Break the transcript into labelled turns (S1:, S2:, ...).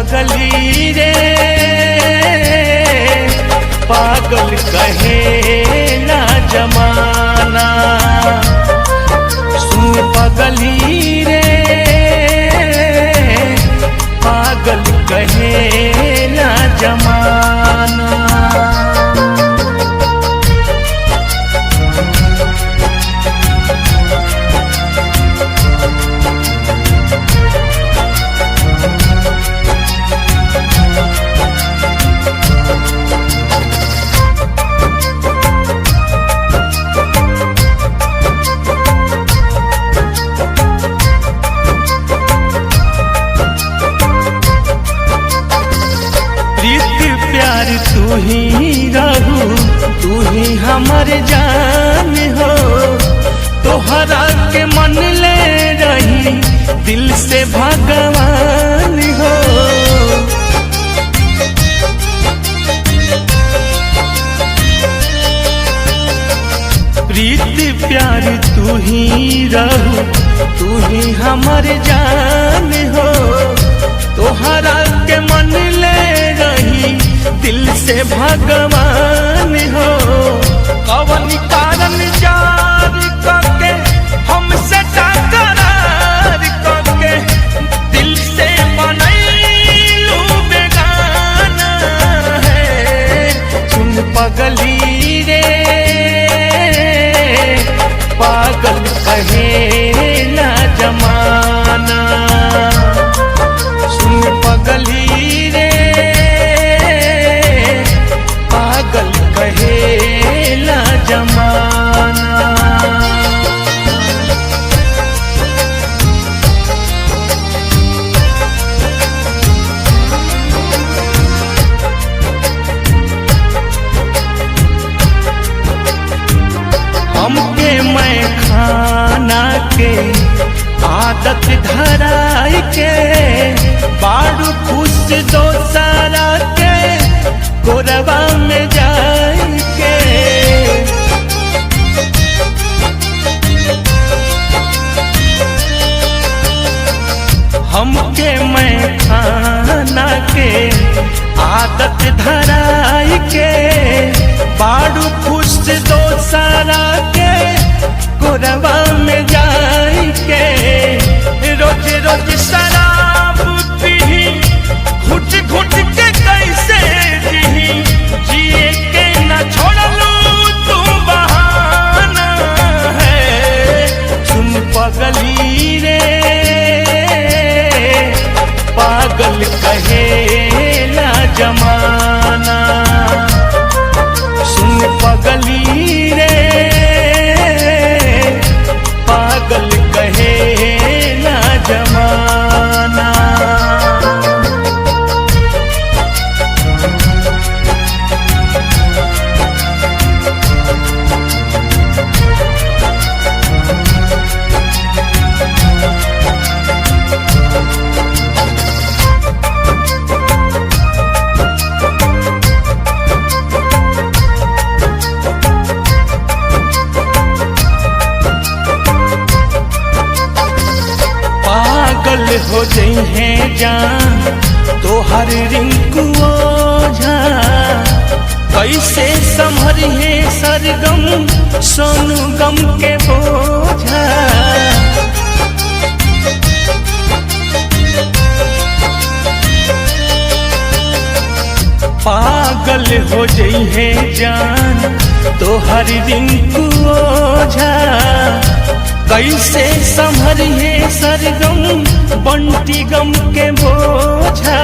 S1: पगली रे पागल कहे ना जमाना। सुन पगली रे पागल कहे ना जमाना। तू ही रहू तू ही हमर जान हो, तोहरा के मन ले रही दिल से भगवान हो। प्रीति प्यार तू ही रहू तू ही हमर जान हो, तोहरा के मन ले रही दिल से भगवान हो। कवन कारण जार करके हमसे टकरार करके दिल से बनैलू बेगाना है। सुन पगली रे पागल कहे ना जमाना। सुन पगली रे पागल कहे ना जमाना। हमके मैं खाना के आदत धराई के बारू खुश दो सारा के गोरबा में जाई के। हमके मैं खाना के आदत धराई के बारू खुश दो सारा के गोरबा में जाई के। रोज रोज शराब पी घुट घुट के कैसे जी जिए के न छोड़लू तू बहाना है। सुन पगली रे पागल कहे ना जमाना। सुन पगली रे पागल कहे ना जमाना। पागल हो जइहे जान तोहर रिंकू ओझा, कैसे संभरिहे सरगम सोनू गम के बोझा। पागल हो जइहे जान तोहर रिंकू ओझा, कैसे संभरिहे सरगम बंटी गम के बोझा।